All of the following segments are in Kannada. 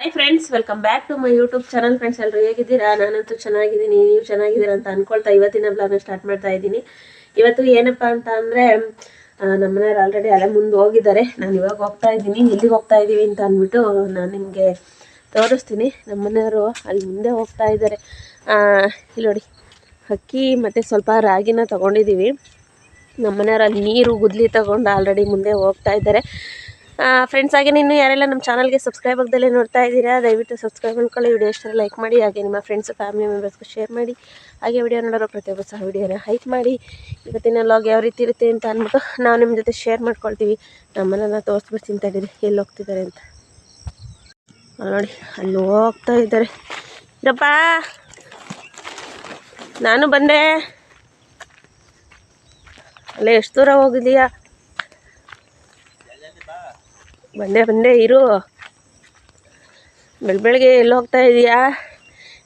Hi friends, welcome back to my YouTube channel. Friends, ಎಲ್ಲರೂ ಹೇಗಿದ್ದೀರಾ? ನಾನಂತೂ ಚೆನ್ನಾಗಿದ್ದೀನಿ. ನೀವು ಚೆನ್ನಾಗಿದ್ದೀರಾ ಅಂತ ಅನ್ಕೊಳ್ತಾ ಇವತ್ತಿನ ಬ್ಲಾಗ್ನ ಸ್ಟಾರ್ಟ್ ಮಾಡ್ತಾ ಇದ್ದೀನಿ. ಇವತ್ತು ಏನಪ್ಪ ಅಂತ ಅಂದರೆ ನಮ್ಮನೆಯವ್ರು ಆಲ್ರೆಡಿ ಅಲ್ಲೇ ಮುಂದೆ ಹೋಗಿದ್ದಾರೆ. ನಾನು ಇವಾಗ ಹೋಗ್ತಾ ಇದ್ದೀನಿ. ಎಲ್ಲಿಗೆ ಹೋಗ್ತಾ ಇದ್ದೀವಿ ಅಂತ ಅಂದ್ಬಿಟ್ಟು ನಾನು ನಿಮಗೆ ತೋರಿಸ್ತೀನಿ. ನಮ್ಮನೆಯವರು ಅಲ್ಲಿ ಮುಂದೆ ಹೋಗ್ತಾ ಇದ್ದಾರೆ. ಇಲ್ಲಿ ನೋಡಿ, ಅಕ್ಕಿ ಮತ್ತು ಸ್ವಲ್ಪ ರಾಗಿನ ತೊಗೊಂಡಿದ್ದೀವಿ. ನಮ್ಮನೆಯವ್ರು ಅಲ್ಲಿ ನೀರು ಗುದ್ಲಿ ತೊಗೊಂಡು ಆಲ್ರೆಡಿ ಮುಂದೆ ಹೋಗ್ತಾ ಇದ್ದಾರೆ. ಫ್ರೆಂಡ್ಸ್, ಹಾಗೆ ಇನ್ನೂ ಯಾರೆಲ್ಲ ನಮ್ಮ ಚಾನಲ್ಗೆ ಸಬ್ಸ್ಕ್ರೈಬ್ ಆಗದಲ್ಲೇ ನೋಡ್ತಾ ಇದ್ದೀರಾ, ದಯವಿಟ್ಟು ಸಬ್ಸ್ಕ್ರೈಬ್ ಮಾಡ್ಕೊಳ್ಳಿ. ವಿಡಿಯೋ ಇಷ್ಟ ಲೈಕ್ ಮಾಡಿ, ಹಾಗೆ ನಿಮ್ಮ ಫ್ರೆಂಡ್ಸು ಫ್ಯಾಮಿಲಿ ಮೆಂಬರ್ಸ್ಗೂ ಶೇರ್ ಮಾಡಿ. ಹಾಗೆ ವಿಡಿಯೋ ನೋಡೋರು ಪ್ರತಿಯೊಬ್ಬರು ಸಹ ವಿಡಿಯೋನ ಹೈಕ್ ಮಾಡಿ. ಇವತ್ತಿನ ಲಾಗ್ ಯಾವ ರೀತಿ ಇರುತ್ತೆ ಅಂತ ಅಂದ್ಬಿಟ್ಟು ನಾವು ನಿಮ್ಮ ಜೊತೆ ಶೇರ್ ಮಾಡ್ಕೊಳ್ತೀವಿ. ನಮ್ಮನ್ನೆಲ್ಲ ತೋರಿಸ್ಬಿಡ್ತೀನಿ ತಡೀರಿ ಎಲ್ಲಿ ಹೋಗ್ತಿದ್ದಾರೆ ಅಂತ. ಅಲ್ಲಿ ನೋಡಿ, ಅಲ್ಲಿ ಹೋಗ್ತಾ ಇದ್ದಾರೆ. ಇರಪ್ಪ, ನಾನು ಬಂದೆ. ಅಲ್ಲೇ ಎಷ್ಟು ದೂರ ಹೋಗಿದೀಯಾ? ಬಂದೆ ಇರು. ಬೆಳಗ್ಗೆ ಎಲ್ಲಿ ಹೋಗ್ತಾ ಇದೀಯಾ?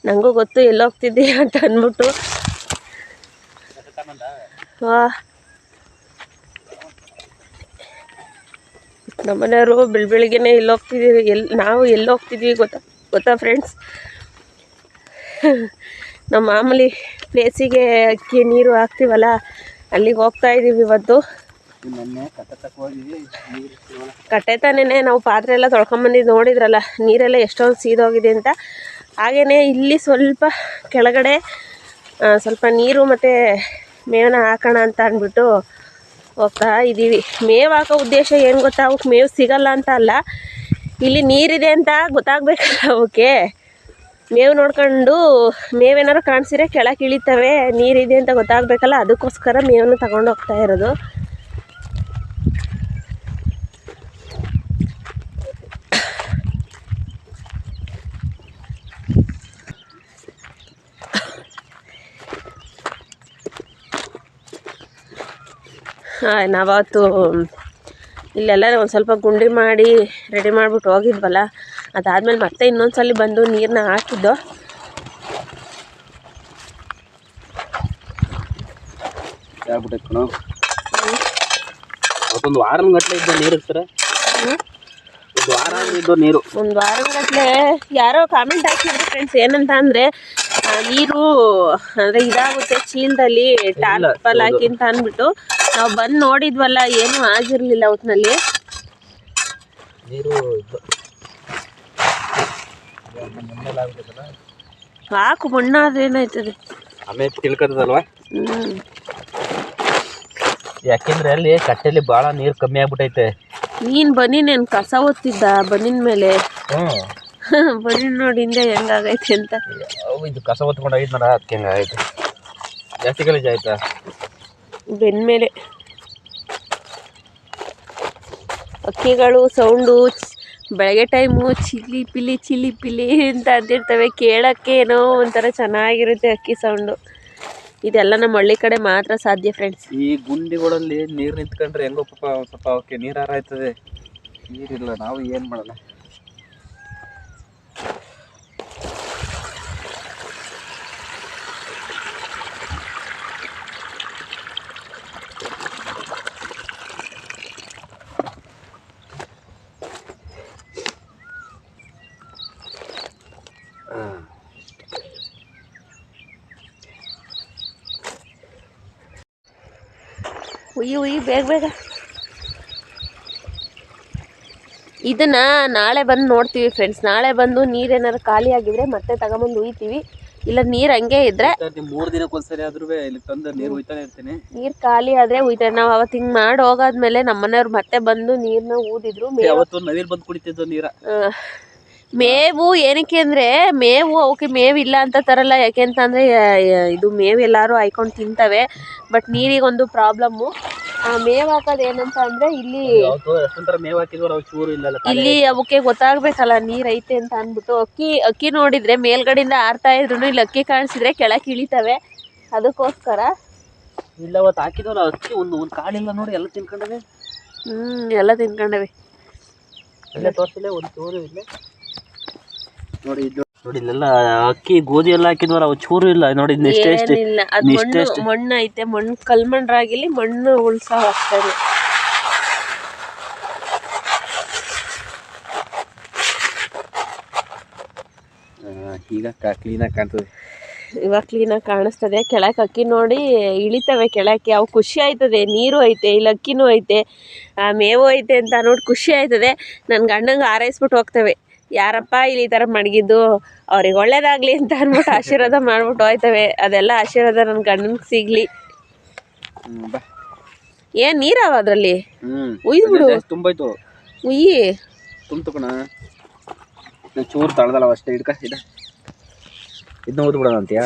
ನನಗೂ ಗೊತ್ತು ಎಲ್ಲಿ ಹೋಗ್ತಿದ್ದೀಯಾ ಅಂತ ಅಂದ್ಬಿಟ್ಟು. ನಮ್ಮನೆಯವರು ಬೆಳಗ್ಗೆನೆ ಎಲ್ಲಿ ಹೋಗ್ತಿದ್ದೀವಿ, ನಾವು ಎಲ್ಲಿ ಹೋಗ್ತಿದ್ವಿ ಗೊತ್ತಾ ಫ್ರೆಂಡ್ಸ್? ನಮ್ಮ ಮಾಮೂಲಿ ಪ್ಲೇಸಿಗೆ ಅಕ್ಕಿ ನೀರು ಹಾಕ್ತೀವಲ್ಲ, ಅಲ್ಲಿಗೆ ಹೋಗ್ತಾ ಇದ್ದೀವಿ ಇವತ್ತು. ಕಟ್ಟೆ ತಾನೇ ನಾವು ಪಾತ್ರೆ ಎಲ್ಲ ತೊಳ್ಕೊಂಬಂದಿದ್ದು ನೋಡಿದ್ರಲ್ಲ, ನೀರೆಲ್ಲ ಎಷ್ಟೊಂದು ಸೀದೋಗಿದೆ ಅಂತ. ಹಾಗೆಯೇ ಇಲ್ಲಿ ಸ್ವಲ್ಪ ಕೆಳಗಡೆ ಸ್ವಲ್ಪ ನೀರು ಮತ್ತು ಮೇವನ್ನ ಹಾಕೋಣ ಅಂತ ಅಂದ್ಬಿಟ್ಟು ಹೋಗ್ತಾ ಇದ್ದೀವಿ. ಮೇವು ಹಾಕೋ ಉದ್ದೇಶ ಏನು ಗೊತ್ತಾ? ಅವಕ್ಕೆ ಮೇವು ಸಿಗಲ್ಲ ಅಂತ ಅಲ್ಲ, ಇಲ್ಲಿ ನೀರಿದೆ ಅಂತ ಗೊತ್ತಾಗಬೇಕಲ್ಲ ಅವಕ್ಕೆ. ಮೇವು ನೋಡ್ಕೊಂಡು ಮೇವೇನಾದ್ರು ಕಾಣಿಸಿದ್ರೆ ಕೆಳಗೆ ಇಳಿತವೆ, ನೀರಿದೆ ಅಂತ ಗೊತ್ತಾಗಬೇಕಲ್ಲ, ಅದಕ್ಕೋಸ್ಕರ ಮೇವನ್ನು ತಗೊಂಡು ಹೋಗ್ತಾ ಇರೋದು. ನಾವತ್ತು ಇಲ್ಲೆಲ್ಲ ಒಂದು ಸ್ವಲ್ಪ ಗುಂಡಿ ಮಾಡಿ ರೆಡಿ ಮಾಡಿಬಿಟ್ಟು ಹೋಗಿದ್ವಲ್ಲ, ಅದಾದಮೇಲೆ ಮತ್ತೆ ಇನ್ನೊಂದು ಸಲ ಬಂದು ನೀರನ್ನ ಹಾಕಿದ್ದು. ಒಂದು ವಾರಗಟ್ಟಲೆ ಇದ್ದ ನೀರು ಇರ್ತಾರೆ. ಒಂದು ವಾರಗಟ್ಟಲೆ ಯಾರೋ ಕಾಮೆಂಟ್ ಹಾಕಿದ್ರು ಫ್ರೆಂಡ್ಸ್, ಏನಂತ ಅಂದರೆ ನೀರು ಅಂದರೆ ಇದಾಗುತ್ತೆ ಚೀಲದಲ್ಲಿ ಟಾರ್ಪಲ್ ಹಾಕಿ ಅಂತ ಅಂದ್ಬಿಟ್ಟು. ನಾವು ಬಂದು ನೋಡಿದ್ವಲ್ಲ, ಏನೂ ಆಗಿರಲಿಲ್ಲ ಒಟ್ಟಿನಲ್ಲಿ. ಹಾಕು, ಮಣ್ಣಾದ್ರೆ ಏನಾಯ್ತದೆ ಆಮೇಲೆ ತಿಳ್ಕೊತದಲ್ವಾ. ಯಾಕೆಂದ್ರೆ ಅಲ್ಲಿ ಕಟ್ಟೆಲಿ ಭಾಳ ನೀರು ಕಮ್ಮಿ ಆಗ್ಬಿಟ್ಟೈತೆ. ನೀನು ಬನ್ನಿನೇನು ಕಸ ಓದ್ತಿದ್ದ ಬನ್ನಿನ ಮೇಲೆ? ಬನ್ನಿ ನೋಡಿ ಹಿಂದೆ ಹೆಂಗಾಗೈತೆ ಅಂತ. ಇದು ಕಸ ಹೊತ್ಕೊಂಡಾಗಿದ್ನಲ್ಲ, ಅದಕ್ಕೆ ಹೆಂಗಾಗೈತೆ. ಜಾಸ್ತಿ ಗಲೀಜು ಆಯ್ತಾ ಬೆನ್ನ ಮೇಲೆ. ಅಕ್ಕಿಗಳು ಸೌಂಡು ಬೆಳಗ್ಗೆ ಟೈಮು ಚಿಲಿ ಪಿಲಿ ಅಂತ ಅಂತಿರ್ತವೆ. ಕೇಳೋಕ್ಕೆ ಏನೋ ಒಂಥರ ಚೆನ್ನಾಗಿರುತ್ತೆ ಅಕ್ಕಿ ಸೌಂಡು. ಇದೆಲ್ಲ ನಮ್ಮ ಹಳ್ಳಿ ಕಡೆ ಮಾತ್ರ ಸಾಧ್ಯ ಫ್ರೆಂಡ್ಸ್. ಈ ಗುಂಡಿಗಳಲ್ಲಿ ನೀರು ನಿಂತ್ಕೊಂಡ್ರೆ ಹೆಂಗೋ ಪಾಪ ಸ್ವಲ್ಪ ಅವಕ್ಕೆ ನೀರು ಹಾರಾಯ್ತದೆ. ನೀರಿಲ್ಲ, ನಾವು ಏನು ಮಾಡಲ್ಲ. ಉಯ್ಯಿ ಬೇಗ. ಇದನ್ನ ನಾಳೆ ಬಂದು ನೋಡ್ತೀವಿ ಫ್ರೆಂಡ್ಸ್. ನಾಳೆ ಬಂದು ನೀರೇನಾದ್ರು ಖಾಲಿ ಆಗಿದ್ರೆ ಮತ್ತೆ ತಗೊಂಬಂದು ಉಯ್ತೀವಿ. ಇಲ್ಲ ನೀರು ಹಂಗೆ ಇದ್ರೆ 3 ದಿನಕ್ಕೊಂದ್ಸರಿ ಆದ್ರೂ ಇಲ್ಲಿ ತಂದು ನೀರು ಉಯ್ತಾನೆ ಇರ್ತೀನಿ. ನೀರು ಖಾಲಿ ಆದರೆ ಉಯ್ತಾರೆ. ನಾವು ಅವತ್ತು ಹಿಂಗೆ ಮಾಡಿ ಹೋಗಾದ್ಮೇಲೆ ನಮ್ಮನೆಯವ್ರು ಮತ್ತೆ ಬಂದು ನೀರನ್ನ ಊದಿದ್ರು. ಅವತ್ತು ನವಿಲ್ ಬಂದು ಕುಡಿತಿದ್ದು ನೀರ. ಮೇವು ಏನಕ್ಕೆ ಅಂದರೆ, ಮೇವು ಅವಕ್ಕೆ ಮೇವು ಇಲ್ಲ ಅಂತ ತರಲ್ಲ. ಯಾಕೆಂತಂದರೆ ಇದು ಮೇವು ಎಲ್ಲರೂ ಹಾಯ್ಕೊಂಡು ತಿಂತವೆ. ಬಟ್ ನೀರಿಗೊಂದು ಪ್ರಾಬ್ಲಮ್ಮು. ಮೇವು ಹಾಕೋದು ಏನಂತ ಅಂದರೆ, ಇಲ್ಲಿ ಅವಕ್ಕೆ ಗೊತ್ತಾಗಬೇಕಲ್ಲ ನೀರು ಐತೆ ಅಂತ ಅಂದ್ಬಿಟ್ಟು. ಅಕ್ಕಿ ನೋಡಿದರೆ ಮೇಲ್ಗಡೆಯಿಂದ ಆರ್ತಾ ಇದ್ರು, ಇಲ್ಲಿ ಅಕ್ಕಿ ಕಾಣಿಸಿದ್ರೆ ಕೆಳಕ್ಕೆ ಇಳಿತವೆ. ಅದಕ್ಕೋಸ್ಕರ ಇಲ್ಲ, ಅವತ್ತು ಹಾಕಿದವಲ್ಲ ಅಕ್ಕಿ ಒಂದು ಕಾಳಿಲ್ಲ ನೋಡಿ, ಎಲ್ಲ ತಿನ್ಕೊಂಡವೆ. ಎಲ್ಲ ತಿನ್ಕೊಂಡವೆ. ಇಲ್ಲ ತೋರಿಸಿಲ್ಲ, ಒಂದು ಚೂರು ಇಲ್ಲ ನೋಡಿ. ಇದು ನೋಡಿ, ಇಲ್ಲೆಲ್ಲ ಅಕ್ಕಿ ಗೋಧಿ ಎಲ್ಲ ಹಾಕಿದ್ವಲ್ಲ, ಅವು ಚೂರು ಇಲ್ಲ ನೋಡಿ. ಏನಿಲ್ಲ, ಅದು ಮಣ್ಣು ಐತೆ. ಮಣ್ಣು ಕಲ್ಮಣ್ಣರಾಗಿಲ್ಲಿ ಮಣ್ಣು ಉಳ್ಸೋ ಅಷ್ಟೇ. ಈಗ ಕ್ಲೀನಾಗಿ ಕಾಣ್ತದೆ. ಇವಾಗ ಕ್ಲೀನಾಗಿ ಕಾಣಿಸ್ತದೆ. ಕೆಳಕ್ಕೆ ಅಕ್ಕಿ ನೋಡಿ ಇಳಿತವೆ ಕೆಳಕ್ಕೆ. ಅವು ಖುಷಿ ಆಯ್ತದೆ. ನೀರು ಐತೆ, ಇಲ್ಲಿ ಅಕ್ಕಿನೂ ಐತೆ, ಮೇವು ಐತೆ ಅಂತ ನೋಡಿ ಖುಷಿ ಆಯ್ತದೆ. ನನ್ನ ಗಂಡಂಗೆ ಹಾರೈಸ್ಬಿಟ್ಟು ಹೋಗ್ತವೆ. ಯಾರಪ್ಪ ಇಲ್ಲಿ ಈ ಥರ ಮಡಗಿದ್ದು, ಅವ್ರಿಗೆ ಒಳ್ಳೇದಾಗಲಿ ಅಂತ ಅಂದ್ಬಿಟ್ಟು ಆಶೀರ್ವಾದ ಮಾಡ್ಬಿಟ್ಟು ಹೋಯ್ತವೆ. ಅದೆಲ್ಲ ಆಶೀರ್ವಾದ ನನ್ನ ಗಂಡನಿಗೆ ಸಿಗಲಿ. ಏನು ನೀರಾವ ಅದರಲ್ಲಿ? ಉಯ್ದ್ಬಿಡು. ತುಂಬಾಯ್ತು. ಉಯ್ಯಿ ತುಂಬ್ತಕಣ. ಚೂರು ತಳ್ದಲ್ಲ ಅಷ್ಟೇ. ಇದನ್ನ ಓದ್ಬಿಡೋಣ ಅಂತೀಯಾ?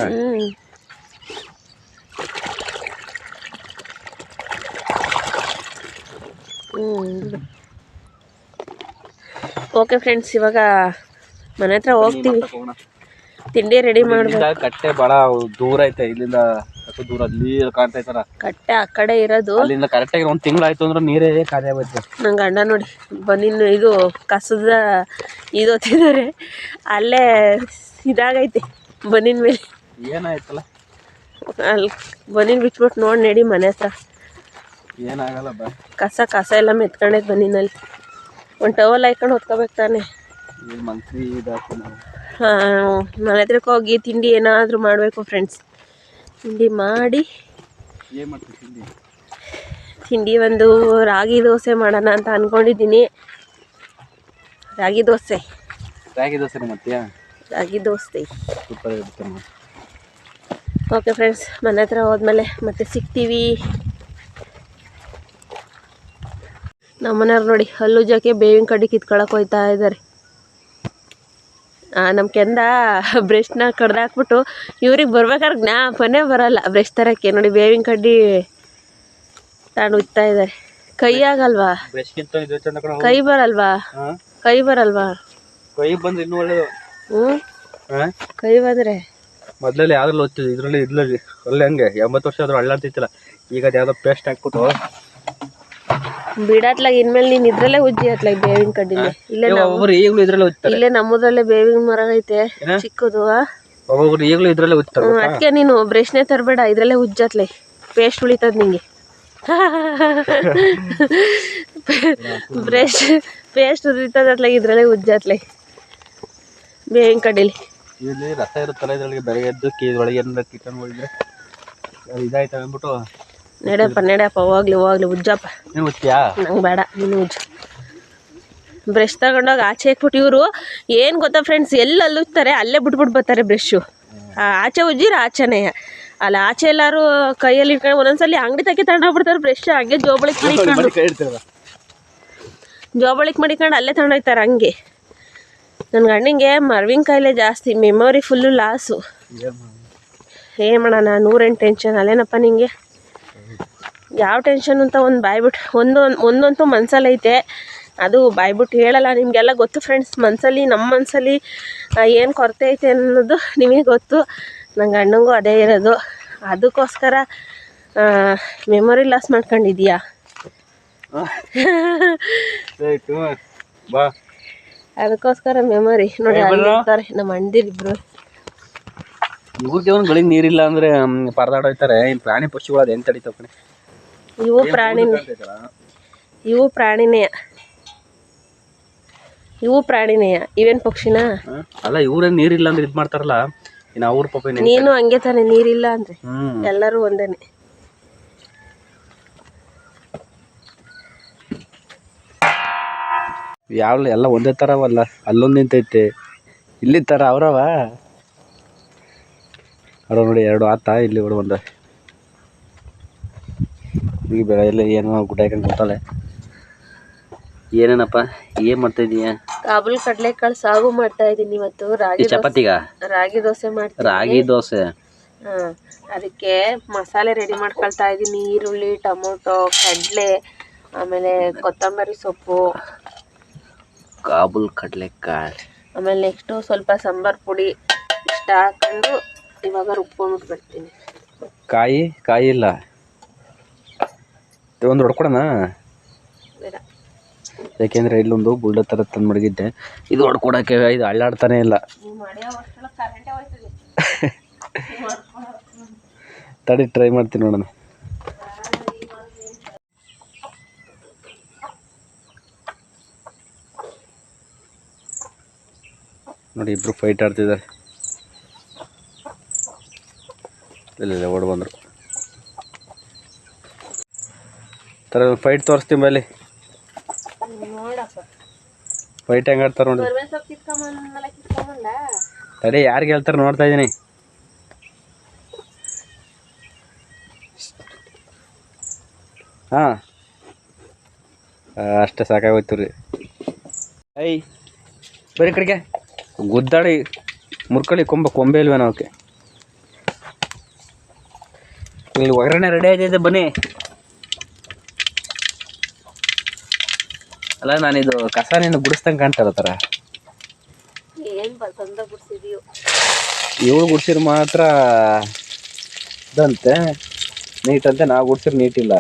ಓಕೆ ಫ್ರೆಂಡ್ಸ್, ಇವಾಗ ಮನೆ ಹತ್ರ ಹೋಗ್ತೀವಿ. ತಿಂಡಿ ರೆಡಿ ಮಾಡ್ಬೇಕು. ಕಟ್ಟೆ ಭಾಳ ದೂರ ಐತೆ ಇಲ್ಲಿಂದ. ದೂರ ಅಲ್ಲಿ ಕಾಣ್ತಾ ಐತಲ್ಲ ಕಟ್ಟೆ ಆ ಕಡೆ ಇರೋದು. ಅಲ್ಲಿಂದ ಕರೆಕ್ಟಾಗಿ ಒಂದು ತಿಂಗಳಾಯ್ತು ಅಂದ್ರೆ ನೀರೇ ಖಾಲಿ ಆಗೋಯ್ತು. ನನ್ನ ಗಂಡ ನೋಡಿ ಬನ್ನಿನ ಇದು ಕಸದ ಇದು ಹೊತ್ತಿದ್ದಾರೆ. ಅಲ್ಲೇ ಇದಾಗೈತೆ ಬನ್ನಿನ ಮೇಲೆ. ಏನಾಯ್ತಲ್ಲ ಅಲ್ಲಿ ಬನ್ನಿನ ಬಿಚ್ಬಿಟ್ಟು ನೋಡಿ ನಡಿ ಮನೆ ಹತ್ರ. ಏನಾಗಲ್ಲ ಬಾ. ಕಸ ಎಲ್ಲ ಮೆತ್ಕೊಂಡೈತೆ ಬನ್ನಿನಲ್ಲಿ. ಒಂದು ಟವಲ್ ಹಾಕೊಂಡು ಹೊತ್ಕೋಬೇಕು ತಾನೆ. ಹಾಂ, ಮನೆ ಹತ್ರಕ್ಕೆ ಹೋಗಿ ತಿಂಡಿ ಏನಾದರೂ ಮಾಡಬೇಕು ಫ್ರೆಂಡ್ಸ್. ತಿಂಡಿ ಮಾಡಿ ತಿಂಡಿ ಒಂದು ರಾಗಿ ದೋಸೆ ಮಾಡೋಣ ಅಂತ ಅಂದ್ಕೊಂಡಿದ್ದೀನಿ. ರಾಗಿ ದೋಸೆ ಮಾಡ್ತೀಯಾ? ರಾಗಿ ದೋಸೆ. ಸೂಪರ್ ಇರುತ್ತೆ. ಓಕೆ ಫ್ರೆಂಡ್ಸ್, ಮನೆ ಹತ್ರ ಹೋದ್ಮೇಲೆ ಮತ್ತೆ ಸಿಗ್ತೀವಿ. ನಮ್ಮನೆಯವ್ರು ನೋಡಿ ಹಲ್ಲುಜ್ಜಕ್ಕೆ ಬೇವಿನ ಕಡ್ಡಿ ಕಿತ್ಕೊಳಕ್ಕೆ ಹೋಗ್ತಾ ಇದ್ದಾರೆ. ನಮ್ಮ ಕೆಂದ ಬ್ರಷ್ನ ಕಡ್ದಾಕ್ಬಿಟ್ಟು ಇವ್ರಿಗೆ ಬರ್ಬೇಕಾದ್ರೆ ಜ್ಞಾಪನೇ ಬರಲ್ಲ ಬ್ರಷ್ ತರಕ್ಕೆ. ನೋಡಿ ಬೇವಿನ ಕಡ್ಡಿ ತಗೊಂಡು ಉಜ್ತಾ ಇದ್ದಾರೆ. ಕೈ ಆಗಲ್ವಾ? ಕೈ ಬರಲ್ವಾ? ಕೈ ಬಂದ್ರೆ ಇನ್ನೂ ಒಳ್ಳೇದು. ಕೈ ಬಂದ್ರೆ ಮೊದಲಲ್ಲಿ ಯಾವ್ದ್ರಲ್ಲಿ ಓದ್ತಿದ್ವಿ, ಇದ್ರಲ್ಲಿ ಒಳ್ಳೆ ಹಂಗೆ 80 ವರ್ಷ ಆದ್ರೂ ಅಳ್ಳಾಡ್ತಿತ್ತಲ್ಲ. ಈಗ ಅದು ಯಾವುದೋ ಪೇಸ್ಟ್ ಹಾಕ್ಬಿಟ್ಟು ಬಿಡತ್ಲಾಗ ಇನ್ಮೇಲೆ ನೀನು ಇದ್ರಲ್ಲೇ ಉಜ್ಜಿ ಅತ್ಲಾಗ ಬೇವಿನ ಕಡ್ಡಿಲಿ. ಇಲ್ಲೇ ನಮ್ಮದ್ರಲ್ಲೇ ಬೇವಿನ ಮರ ಐತೆ ಚಿಕ್ಕದು. ಈಗಲೂ ಇದ್ರಲ್ಲೇ ಉಜ್ತಾರೆ. ಅದಕ್ಕೆ ನೀನು ಬ್ರಷ್ನೇ ತರಬೇಡ, ಇದ್ರಲ್ಲೇ ಉಜ್ಜತ್ಲೈ. ಪೇಸ್ಟ್ ಉಳಿತದ ನಿಂಗೆ. ಪೇಸ್ಟ್ ಉಳಿತದತ್ಲಾಗ ಇದ್ರಲ್ಲೇ ಉಜ್ಜತ್ಲೈ ಬೇವಿನ ಕಡ್ಡಿಲಿ. ಇಲ್ಲಿ ರಸ ಇರುತ್ತಲ್ಲ ಇದ್ರೊಳಗೆ ಬೆಳಗ್ಗೆ ಎದ್ದು ಒಳಗೆ ಏನಾರ ಕಿಚನ್ ಹೋಗಿದ್ರೆ ಇದಾಯ್ತವೆ ಅಂದ್ಬಿಟ್ಟು ನಡ್ಯಪ್ಪ ಹೋಗ್ಲಿ ಉಜ್ಜಪ್ಪ. ನಂಗೆ ಬೇಡ, ನೀನು ಉಜ್ಜು. ಬ್ರಷ್ ತಗೊಂಡೋಗಿ ಆಚೆ ಹಾಕ್ಬಿಟ್ಟು ಇವರು ಏನು ಗೊತ್ತಾ ಫ್ರೆಂಡ್ಸ್, ಎಲ್ಲಲ್ಲಿ ಉಜ್ತಾರೆ ಅಲ್ಲೇ ಬಿಟ್ಬಿಟ್ಟು ಬರ್ತಾರೆ ಬ್ರಷು. ಆಚೆ ಉಜ್ಜಿರ ಆಚೆನೇ ಅಲ್ಲ. ಆಚೆ ಎಲ್ಲರೂ ಕೈಯಲ್ಲಿ ಇಟ್ಕೊಂಡು ಒಂದೊಂದ್ಸಲಿ ಅಂಗಡಿ ತಕ್ಕೆ ತಗೊಂಡೋಗ್ಬಿಡ್ತಾರೆ ಬ್ರಷ್. ಹಂಗೆ ಜೋಬಳಿಗೆ ಮಡಿಕೊಂಡು ಅಲ್ಲೇ ತಗೊಂಡೋಗ್ತಾರೆ ಹಂಗೆ. ನನ್ನ ಗಂಡಿಗೆ ಮರ್ವಿನ ಕಾಯಿಲೆ ಜಾಸ್ತಿ, ಮೆಮೊರಿ ಫುಲ್ಲು ಲಾಸು. ಏನು ಮಾಡೋಣ, 108 ಟೆನ್ಷನ್ ಅಲ್ಲೇನಪ್ಪ ನಿಂಗೆ. ಯಾವ ಟೆನ್ಷನ್ ಅಂತ ಒಂದು ಬಾಯ್ಬಿಟ್ಟು ಒಂದಂತೂ ಮನ್ಸಲ್ಲೈತೆ, ಅದು ಬಾಯ್ಬಿಟ್ಟು ಹೇಳಲ್ಲ. ನಿಮಗೆಲ್ಲ ಗೊತ್ತು ಫ್ರೆಂಡ್ಸ್, ನಮ್ಮ ಮನಸ್ಸಲ್ಲಿ ಏನು ಕೊರತೆ ಐತೆ ಅನ್ನೋದು ನಿಮಗೆ ಗೊತ್ತು. ನನ್ನ ಗಂಡಂಗೂ ಅದೇ ಇರೋದು. ಅದಕ್ಕೋಸ್ಕರ ಮೆಮೊರಿ ಲಾಸ್ ಮಾಡ್ಕೊಂಡಿದ್ಯಾ? ಅದಕ್ಕೋಸ್ಕರ ಮೆಮೊರಿ ನೋಡಿ ಅಲ್ಲಿರ್ತಾರೆ ನಮ್ಮ ಅಣ್ಣದಿರಿಬ್ರು. ಇವ್ರಿಗೆ ಒಂದು ಗಳಿಗೆ ನೀರಿಲ್ಲ ಅಂದ್ರೆ ಪರದಾಡೋಯ್ತಾರೆ. ಇನ್ನು ಪ್ರಾಣಿ ಪಕ್ಷಿಗಳು ಅದು ಹೆಂಗೆ ತಡೀತಾವ ಕಣೆ. ಇವು ಪ್ರಾಣಿನೇ. ಇವೇನು ಪಕ್ಷಿನಾ? ಅಲ್ಲ, ಇವ್ರೇನು ನೀರಿಲ್ಲ ಅಂದ್ರೆ ಇದು ಮಾಡ್ತಾರಲ್ಲ. ಇನ್ನು ಅವ್ರ ಪಾಪ ನೀನು ಹಂಗೆ ತಾನೆ, ನೀರಿಲ್ಲ ಅಂದ್ರೆ ಎಲ್ಲರೂ ಒಂದೇನೆ. ಎಲ್ಲ ಒಂದೇ ಥರವಲ್ಲ. ಅಲ್ಲೊಂದು ನಿಂತೈತೆ, ಇಲ್ಲಿ ಥರ ಅವ್ರವ ನೋಡಿ. 2 ಆತ ಇಲ್ಲಿ ಒಂದು. ಈಗ ಬೆಳೆಯಲ್ಲಿ ಏನೋ ಗುಡ್ಡ ಹಾಕೊಂಡು ಕೊಡ್ತಾಳೆ. ಏನೇನಪ್ಪ ಏನು ಮಾಡ್ತಾ ಇದೀಯ? ಕಾಬೂಲ್ ಕಡಲೆಕಾಳು ಸಾಗು ಮಾಡ್ತಾ ಇದ್ದೀನಿ ಇವತ್ತು. ರಾಗಿ ದೋಸೆ ಮಾಡ್ತೀನಿ. ರಾಗಿ ದೋಸೆ. ಅದಕ್ಕೆ ಮಸಾಲೆ ರೆಡಿ ಮಾಡ್ಕೊಳ್ತಾ ಇದ್ದೀನಿ. ಈರುಳ್ಳಿ, ಟೊಮೊಟೊ, ಕಡಲೆ, ಆಮೇಲೆ ಕೊತ್ತಂಬರಿ ಸೊಪ್ಪು, ಕಾಬೂಲ್ ಕಡಲೆಕಾಳು, ಆಮೇಲೆ ನೆಕ್ಸ್ಟು ಸ್ವಲ್ಪ ಸಾಂಬಾರು ಪುಡಿ ಇಷ್ಟ ಹಾಕೊಂಡು ಇವಾಗ ರುಬ್ಕೊಂಡ್ಬಿಟ್ಟು ಬರ್ತೀನಿ. ಕಾಯಿ ಇಲ್ಲ, ಒಂದು ಹೊಡ್ಕೊಡೋಣ. ಯಾಕೆಂದರೆ ಇಲ್ಲೊಂದು ಬುಲ್ಡ ಥರ ತಂದು ಮಡಗಿದ್ದೆ. ಇದು ಹೊಡ್ಕೊಡೋಕ್ಕೆ ಇದು ಅಳ್ಳಾಡ್ತಾನೆ ಇಲ್ಲ. ತಡಿ ಟ್ರೈ ಮಾಡ್ತೀನಿ ನೋಡೋಣ. ನೋಡಿ ಇಬ್ರು ಫೈಟ್ ಆಡ್ತಿದ್ದಾರೆ. ಇಲ್ಲ ಓಡ್ ಬಂದರು. ಥರ ಫೈಟ್ ತೋರಿಸ್ತೀನಿ ಬಲ್ಲಿ. ನೋಡಪ್ಪ ಫೈಟ್ ಹೆಂಗೆ ಆಡ್ತಾರೆ ನೋಡಿ. ತಡಿ ಯಾರಿಗೆ ಹೇಳ್ತಾರೆ ನೋಡ್ತಾ ಇದ್ದೀನಿ. ಹಾಂ ಅಷ್ಟೇ ಸಾಕಾಗೋಯ್ತು ರೀ. ಐ ಬರೀ ಕಡೆಗೆ ಗುದ್ದಾಡಿ ಮುರ್ಕೊಳ್ಳಿ ಕೊಂಬೆ ಇಲ್ವೇನೋ ಅವಕ್ಕೆ. ಇಲ್ಲಿ ಒಗ್ಗರಣೆ ರೆಡಿ ಆಗಿದೆ ಬನ್ನಿ. ಅಲ್ಲ ನಾನಿದು ಕಸ ನೀನು ಗುಡಿಸ್ದಂಗೆ ಕಾಣ್ತಾರ ಥರ. ಇವಳು ಗುಡ್ಸಿರ್ ಮಾತ್ರ ಇದಂತೆ ನೀಟಂತೆ, ನಾವು ಗುಡ್ಸಿರ್ ನೀಟಿಲ್ಲ.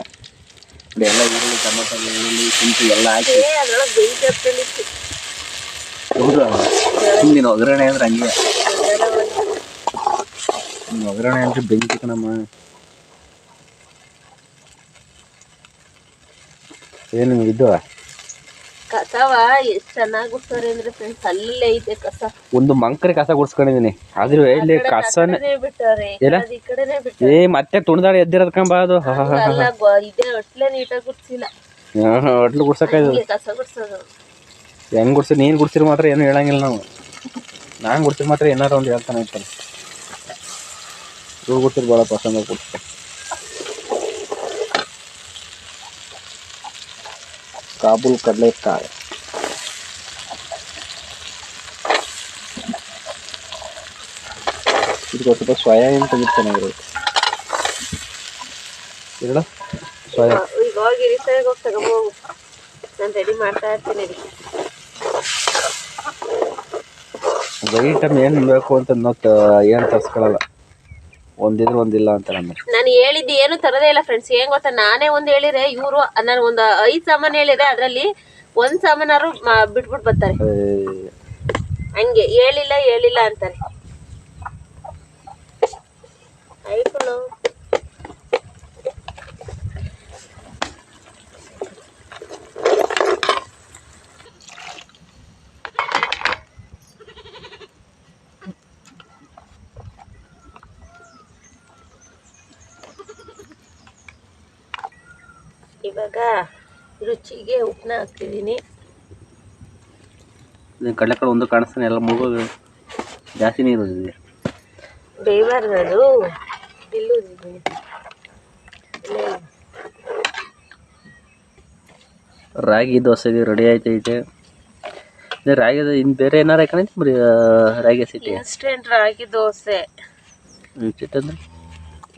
ಎಲ್ಲ ಈರುಳ್ಳಿ ಟೊಮೆಟೊ ಈರುಳ್ಳಿ ಶುಂಠಿ ಎಲ್ಲ ಹಾಕಿ ನೀನು ಒಗ್ಗರಣೆ ಅಂದ್ರೆ ಹಂಗೆ. ಒಗ್ಗರಣೆ ಅಂದ್ರೆ ಬೆಂಕಿ ಕಣಮ್ಮ. ಏನು ಇದು ಕಸವ ಎಷ್ಟ್ ಚೆನ್ನಾಗಿ ಗುಡ್ಸೋರೆ ಅಂದ್ರೆ ಫ್ರೆಂಡ್ಸ್, ಅಲ್ಲೇ ಐತೆ ಕಸ. ಒಂದು ಮಂಕರಿ ಕಸ ಗುಡ್ಸ್ಕೊಂಡಿದೀನಿ, ಆದ್ರೂ ಇಲ್ಲಿ ಕಸನೇ ಬಿಟ್ಟಾರೆ ಈ ಕಡೆನೆ ಬಿಟ್ಟಾರೆ. ಏ ಮತ್ತೆ ತುಣಿದಾಡಿ ಎದ್ದಿರೋದ್ಕಂಬ ಅದು. ಇದೇ ಒಟ್ಲೆ ನೀಟಾಗಿ ಗುಡ್ಸಿಲ್ಲ. ಒಟ್ಲು ಗುಡ್ಸಕ್ಕಾಯ್ತು. ಕಸ ಗುಡ್ಸೋದು ಹೆಂಗ್ ಗುಡ್ಸಿ ನೀನ್ ಗುಡ್ಸಿರ್ ಮಾತ್ರ ಏನು ಹೇಳಂಗಿಲ್ಲ ನಾವು. ನಾನು ಗುಡ್ಸಿರ್ ಮಾತ್ರ ಏನಾರ ಒಂದು ಹೇಳ್ತಾನೆ ಇರ್ತಾನೆ. ಇವ್ರು ಗುಡ್ಸಿರ್ ಭಾಳ ಪಸಂದ ಗುಡ್ಸ್ತಾರೆ. ಕಾಬೂಲ್ ಕಡಲೆಕಾಯಿ ಇದಕ್ಕೆ ಸ್ವಲ್ಪ ಸೋಯಾಬೀನ್ ತೆಗಿತಾನೆ ಇರೋದು. ಇರಲ್ಲ ಸೋಯಾ ಈಗ ಹೋಗಿ ರಿಸರ್ಗೆ ಹೋಗಿ ತಗೊಂಬೋಗು. ನಾನು ರೆಡಿ ಮಾಡ್ತಾ ಇರ್ತೀನಿ. ಐಟಮ್ ಏನು ಬೇಕು ಅಂತ ಏನು ತರ್ಸ್ಕೊಳ್ಳಲ್ಲ. ಒಂದಿದ್ರೆ ಒಂದಿಲ್ಲ ಅಂತ ನಾನು ಹೇಳಿದ್ದು ಏನು ತರದೇ ಇಲ್ಲ ಫ್ರೆಂಡ್ಸ್. ಏನ್ ಗೊತ್ತಾ, ನಾನೇ ಒಂದ್ ಹೇಳಿದ್ರೆ ಇವರು ನಾನು ಒಂದು 5 ಸಾಮಾನು ಹೇಳಿದ್ರೆ ಅದ್ರಲ್ಲಿ 1 ಸಾಮಾನಾರು ಬಿಟ್ಬಿಟ್ಟು ಬರ್ತಾರೆ. ಹಂಗೆ ಹೇಳಿಲ್ಲ ಅಂತಾರೆ. ಆಯ್ತು ಇವಾಗ ರುಚಿಗೆ ಉಪ್ಪನ್ನ ಹಾಕ್ತಿದ್ದೀನಿ. ಕಡಲೆಕಾಳು ಒಂದು ಕಾಣಿಸ್ತಾನೆ, ಎಲ್ಲ ಮುಳುಗೋದು ಜಾಸ್ತಿ ನೀರು ಇದೆ. ಬೇಯಬಾರ್ದು ಅದು. ರಾಗಿ ದೋಸೆಗೆ ರೆಡಿ ಆಯ್ತೈತೆ. ರಾಗಿ ಇನ್ನು ಬೇರೆ ಏನಾರು ಹಾಕಣೈತಿ ಬರೀ ರಾಗಿ ಸಿಟಿ ಇನ್ಸ್ಟೆಂಟ್ ರಾಗಿ ದೋಸೆ.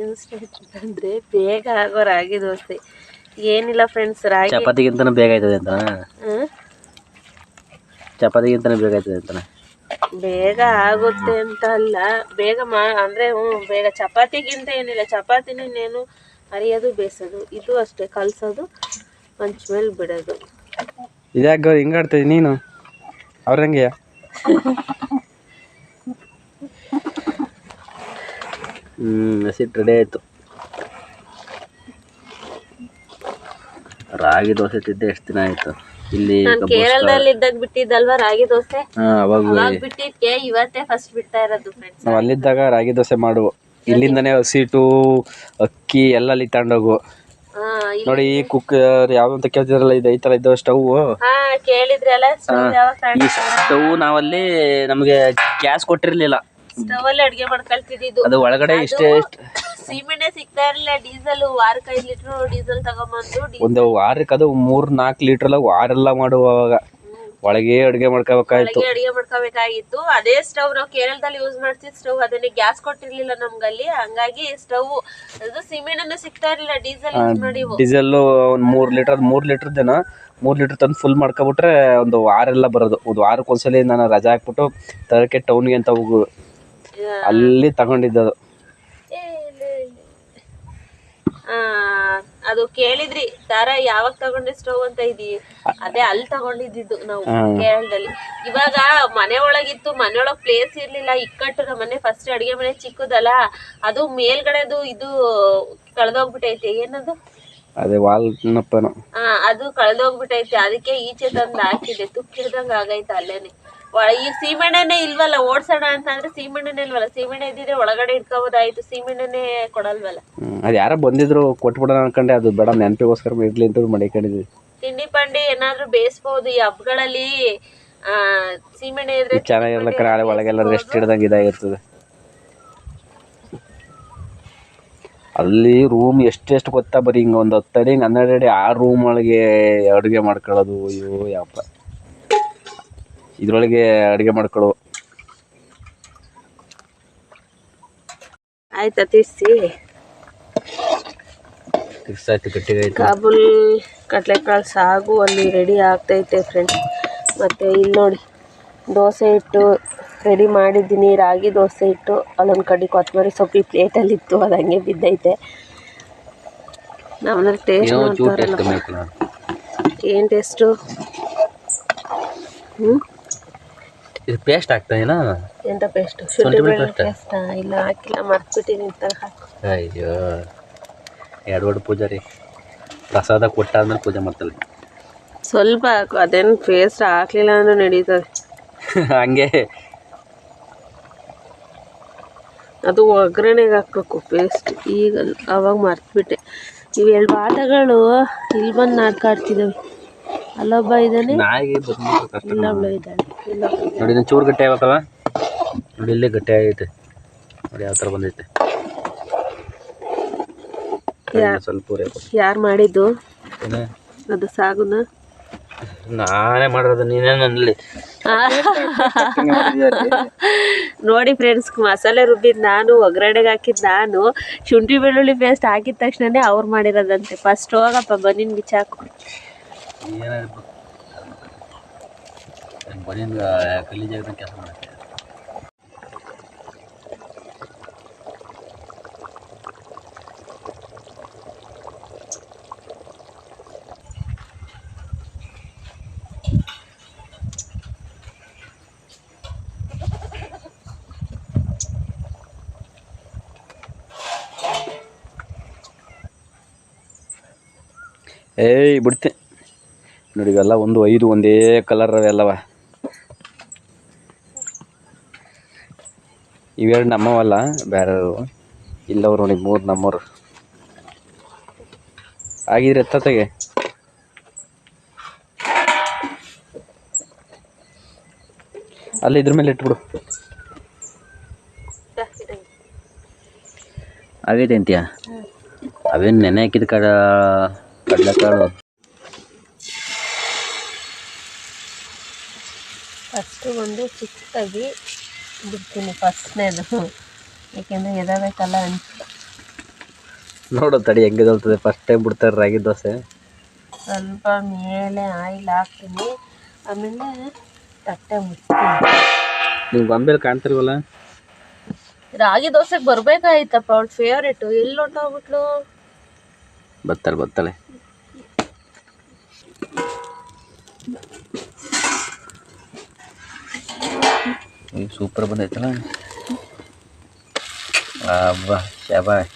ಇನ್ಸ್ಟೆಂಟ್ ಅಂದ್ರೆ ಬೇಗ ಆಗೋ ರಾಗಿ ದೋಸೆ ಏನಿಲ್ಲ ಫ್ರೆಂಡ್ಸ್. ರಾಗಿ ಚಪಾತಿಗಿಂತನೂ ಬೇಗ ಆಯ್ತದೆ ಅಂತ. ಚಪಾತಿಗಿಂತನೂ ಬೇಗ ಆಯ್ತದೆ ಅಂತ. ಬೇಗ ಆಗುತ್ತೆ ಅಂತ ಅಲ್ಲ, ಬೇಗ ಅಂದ್ರೆ ಬೇಗ. ಚಪಾತಿಗಿಂತ ಏನಿಲ್ಲ, ಚಪಾತಿನ ಇನ್ನೇನು ಅರಿಯೋದು ಬೇಯಿಸೋದು. ಇದು ಅಷ್ಟೇ, ಕಲ್ಸೋದು ಮಂಚ ಮೇಲೆ ಬಿಡೋದು. ಇದ್ಯಾಗ ಹಿಂಗಾಡ್ತೀವಿ ನೀನು ಅವ್ರಂಗೆ. ಹಸಿಟ್ಟು ರೆಡಿ ಆಯಿತು. ರಾಗಿ ದೋಸೆ ತಿದ್ದೆ ಎಷ್ಟು ದಿನ ಆಯ್ತು. ಇಲ್ಲಿ ಕೇರಳದಲ್ಲಿ ಇದ್ದಾಗ ಬಿಟ್ಟಿದ್ದಲ್ವಾ ರಾಗಿ ದೋಸೆ. ಅವಾಗ ಬಿಟ್ಟಿದ್ಕೆ ಇವತ್ತೇ ಫಸ್ಟ್ ಬಿಡ್ತಾ ಇರೋದು ಫ್ರೆಂಡ್ಸ್. ನಾವು ಅಲ್ಲಿದ್ದಾಗ ರಾಗಿ ದೋಸೆ ಮಾಡುವ. ಇಲ್ಲಿಂದನೇ ಹಸಿಟ್ಟು ಅಕ್ಕಿ ಎಲ್ಲ ಅಲ್ಲಿ ತಗೊಂಡೋಗು. ನೋಡಿ ಈ ಕುಕ್ಕರ್ ಯಾವ್ದಂತ ಕೇಳ್ತಿದ್ರಲ್ಲ, ಇದು ಈ ತರ ಇದ್ದಾವ ಸ್ಟವ್. ಕೇಳಿದ್ರಲ್ಲ, ಈ ಸ್ಟವ್ ನಾವಲ್ಲಿ ನಮಗೆ ಗ್ಯಾಸ್ ಕೊಟ್ಟಿರ್ಲಿಲ್ಲ. ಸ್ಟವ್ ಅಲ್ಲಿ ಅಡ್ಗೆ ಮಾಡ್ಕೊಳ್ತಿದ್ದು. ಅದು ಒಳಗಡೆ ಇಷ್ಟೇ ಸಿಮೆಂಟೇ ಸಿಗ್ತಾ ಇರ್ಲಿಲ್ಲ. ಡೀಸೆಲ್ ವಾರಕ್ಕೆ 5 ಲೀಟರ್ ಡೀಸೆಲ್ ತಗೊಂಬಂದು ಒಂದು ವಾರಕ್ಕೆ ಅದು 3-4 ಲೀಟರ್ ವಾರೆಲ್ಲ ಮಾಡುವಾಗ ಒಳಗೆ ಅಡುಗೆ ಮಾಡ್ಕೋಬೇಕಾಯ್ತು. ಅದೇ ಸ್ಟವ್ ನಾವು ಕೇರಳದಲ್ಲಿ ಯೂಸ್ ಮಾಡ್ತಿದ್ ಸ್ಟವ್. ಅದನ್ನೇ ಗ್ಯಾಸ್ ಕೊಟ್ಟಿರ್ಲಿಲ್ಲ ನಮ್ಗಲ್ಲಿ. ಹಂಗಾಗಿ ಸ್ಟವ್ ಅದು ಸಿಮೆಂಟ್ ಅನ್ನ ಸಿಗ್ತಾ ಇರ್ಲಿಲ್ಲ. ಡೀಸೆಲ್ ಒಂದ್ 3 ಲೀಟರ್ ತಂದು ಫುಲ್ ಮಾಡ್ಕೊಬಿಟ್ರೆ ಒಂದು ವಾರೆಲ್ಲ ಬರೋದು. ಒಂದು ವಾರಕ್ಕೆ ಒಂದ್ಸಲಿ ನಾನು ರಜಾ ಹಾಕ್ಬಿಟ್ಟು ತರಕ್ಕೆ ಟೌನ್ಗೆ ಅಂತ ಹೋಗು, ಅಲ್ಲಿ ತಗೊಂಡಿದ್ದದು. ಅದು ಕೇಳಿದ್ರಿ ದಾರ ಯಾವಾಗ ತಗೊಂಡೆ ಸ್ಟವ್ ಅಂತ. ಅದೇ ಅಲ್ಲಿ ತಗೊಂಡಿದ್ದು ನಾವು ಕೇರಳದಲ್ಲಿ. ಇವಾಗ ಮನೆ ಒಳಗಿತ್ತು, ಮನೆಯೊಳಗ್ ಪ್ಲೇಸ್ ಇರ್ಲಿಲ್ಲ. ಇಕ್ಕಟ್ಟು ನಮ್ಮ ಮನೆ ಫಸ್ಟ್ ಅಡಿಗೆ ಮನೆ ಚಿಕ್ಕದಲ್ಲ, ಅದು ಮೇಲ್ಗಡೆದು ಇದು ಕಳೆದೋಗ್ಬಿಟ್ಟೈತೆ. ಏನದು ಅದೇ ವಾಲ್ನಪ್ಪನ ಅದು ಕಳೆದೋಗ್ಬಿಟ್ಟೈತೆ. ಅದಕ್ಕೆ ಈಚೆ ತಂದು ಹಾಕಿದೆ. ತುಕ್ಕಿಡ್ದಂಗ ಆಗೈತೆ ಅಲ್ಲೇನೆ. ಈಗ ಸೀಮೆಣ್ಣೆನೆ ಇಲ್ವಲ್ಲ, ಓಡ್ಸೋಣ ಅಂತಂದ್ರೆ ಸೀಮೆಣ್ಣೆನೆ ಇಲ್ವಲ್ಲ. ಸೀಮೆಣ್ಣೆ ಇದ್ದಿದ್ರೆ ಒಳಗಡೆ ಇಟ್ಕೋಬೋದಾಯ್ತು, ಸೀಮೆಣ್ಣೆನೆ ಕೊಡಲ್ವಲ್ಲ. ಅದು ಯಾರೋ ಬಂದಿದ್ರು ಕೊಟ್ಬಿಡೋಣ ಅನ್ಕೊಂಡೆ, ಅದು ಬೇಡ ನೆನಪಿಗೋಸ್ಕರ ಇರ್ಲಿ ಅಂತ ಮಡಿಕೊಂಡಿದ್ವಿ. ತಿಂಡಿ ಪಂಡಿ ಏನಾದ್ರು ಬೇಯಿಸ್ಬೋದು ಈ ಹಬ್ಬಗಳಲ್ಲಿ. ಸೀಮೆಣ್ಣೆ ಇದ್ರೆ ಚೆನ್ನಾಗಿರಲ್ಲ ನಾಳೆ ಒಳಗೆಲ್ಲ ರೆಸ್ಟ್ ಹಿಡ್ದಂಗೆ ಇದಾಗಿರ್ತದೆ. ಅಲ್ಲಿ ರೂಮ್ ಎಷ್ಟೆಷ್ಟು ಗೊತ್ತಾ, ಬರೀ ಹಿಂಗೆ ಒಂದು 10 ಅಡಿ 12 ಅಡಿ ಆ ರೂಮ್ ಒಳಗೆ ಅಡುಗೆ ಮಾಡ್ಕೊಳ್ಳೋದು. ಅಯ್ಯೋ ಯಪ್ಪ, ಇದ್ರೊಳಗೆ ಅಡುಗೆ ಮಾಡ್ಕೊಳ್ಳೋ. ಆಯ್ತಾ ತಿರ್ಸಿ ಆಯ್ತು, ಗಟ್ಟಿಗಾಯ್ತು. ಕಾಬೂಲ್ ಕಡಲೆಕಾಳು ಸಾಗು ಅಲ್ಲಿ ರೆಡಿ ಆಗ್ತೈತೆ ಫ್ರೆಂಡ್ಸ್. ಮತ್ತು ಇಲ್ಲಿ ನೋಡಿ ದೋಸೆ ಹಿಟ್ಟು ರೆಡಿ ಮಾಡಿದ್ದೀನಿ, ರಾಗಿ ದೋಸೆ ಹಿಟ್ಟು. ಅಲ್ಲೊಂದು ಕಡ್ಡಿ ಕೊತ್ತಂಬರಿ ಸೊಪ್ಪು ಪ್ಲೇಟಲ್ಲಿ ಇತ್ತು, ಅದು ಹಂಗೆ ಬಿದ್ದೈತೆ. ನಮ್ಮನೇಲಿ ಟೇಸ್ಟ್ ನೋಡ್ತಾರಲ್ಲ, ಏನು ಟೇಸ್ಟು. ಇದು ಪೇಸ್ಟ್ ಆಗ್ತಾಯಿನ? ಎಂತ ಪೇಸ್ಟು? ಶುಂಠಿ ಬೆಳ್ಳುಳ್ಳಿ ಪೇಸ್ಟಾ? ಇಲ್ಲ ಹಾಕಿಲ್ಲ, ಮರ್ತ್ಬಿಟ್ಟಿನಿ. ಅಯ್ಯೋ, ಎರಡು ಪೂಜಾರಿ ಪ್ರಸಾದ ಕೊಟ್ಟಾದ್ಮೇಲೆ ಪೂಜೆ ಮಾಡ್ತಾಳೆ. ಸ್ವಲ್ಪ ಹಾಕು, ಅದೇನು ಪೇಸ್ಟ್ ಹಾಕ್ಲಿಲ್ಲ ಅಂದ್ರೆ ನಡೀತದೆ. ಹಂಗೆ ಅದು ಒಗ್ಗರಣೆಗೆ ಹಾಕ್ಬೇಕು ಪೇಸ್ಟ್. ಈಗ ಅವಾಗ ಮರ್ತ್ಬಿಟ್ಟೆ. ಇವು 2 ಬಾತಗಳು ಇಲ್ಲಿ ಬಂದು ನಾಡ್ಕಾಡ್ತಿದ್ದಾವೆ. ಅಲ್ಲೊಬ್ಬ ಇದ್ದಾನೆ, ಇಲ್ಲೊಬ್ಬ ಇದ್ದಾನೆ. ನೋಡಿ, ಇದನ್ನು ಚೂರು ಗಟ್ಟಿ ಆಗ್ಬೇಕಲ್ಲ. ನೋಡಿ, ಇಲ್ಲೇ ಗಟ್ಟಿ ಆಗೈತೆ ನೋಡಿ, ಯಾವ ಥರ ಬಂದೈತೆ. ಸ್ವಲ್ಪ ಯಾರು ಮಾಡಿದ್ದು ಅದು ಸಾಗುನ? ನಾನೇ ಮಾಡಿರೋದು, ನೀನೇ ನನ್ನಲ್ಲಿ. ನೋಡಿ ಫ್ರೆಂಡ್ಸ್, ಮಸಾಲೆ ರುಬ್ಬಿದ್ದು ನಾನು, ಒಗ್ಗರಣೆಗೆ ಹಾಕಿದ್ದು ನಾನು, ಶುಂಠಿ ಬೆಳ್ಳುಳ್ಳಿ ಪೇಸ್ಟ್ ಹಾಕಿದ ತಕ್ಷಣನೇ ಅವ್ರು ಮಾಡಿರೋದಂತೆ. ಫಸ್ಟ್ ಹೋಗಪ್ಪ ಬನ್ನಿನ ಬಿಚ್ಚಾಕು. ಕೆಲಸ ಮಾಡುತ್ತೆ. ಏಯ್ ಬಿಡ್ತೆ ನೋಡಿ, ಇವೆಲ್ಲ 5 ಒಂದೇ ಕಲರ್ ಅವೆಲ್ಲವ. ಇವೆರಡು ನಮ್ಮವಲ್ಲ, ಬೇರೆಯವರು. ಇಲ್ಲವ್ರು ನೋಡಿ, 3 ನಮ್ಮವ್ರು. ಆಗಿದ್ರೆ ಎತ್ತತೆಗೆ ಅಲ್ಲಿ ಇದ್ರ ಮೇಲೆ ಇಟ್ಬಿಡು. ಆಗೈತೆ ಅಂತೀಯ? ಅವೇನು ನೆನೆ ಹಾಕಿದ ಕಡಲೆಕಾಳು. ಫಸ್ಟು ಒಂದು ಚಿಕ್ಕದಾಗಿ ಬಿಡ್ತೀನಿ, ಫಸ್ಟ್ನೇದು, ಏಕೆಂದರೆ ಎದಬೇಕಲ್ಲ ಅಂತ. ನೋಡೋ ತಡಿ ಹೆಂಗೆ ದೊಲ್ತದೆ. ಫಸ್ಟ್ ಟೈಮ್ ಬಿಡ್ತಾರೆ ರಾಗಿ ದೋಸೆ. ಸ್ವಲ್ಪ ಮೇಲೆ ಆಯಿಲ್ ಹಾಕ್ತೀನಿ, ಆಮೇಲೆ ತಟ್ಟೆ ಮುಚ್ತೀನಿ. ನೀವು ಗೊಂಬೆಲಿ ಕಾಣ್ತಿರ್ವಲ್ಲ, ರಾಗಿ ದೋಸೆಗೆ ಬರ್ಬೇಕಾಯ್ತಪ್ಪ, ಅವಳು ಫೇವ್ರೇಟು. ಎಲ್ಲಿ ಹೊಂಟೋಗ್ಬಿಟ್ಲು? ಬತ್ತಾಳೆ. ಸೂಪರ್ ಬಂದೈತಲ್ಲ. ಶಾಬಾಷ್.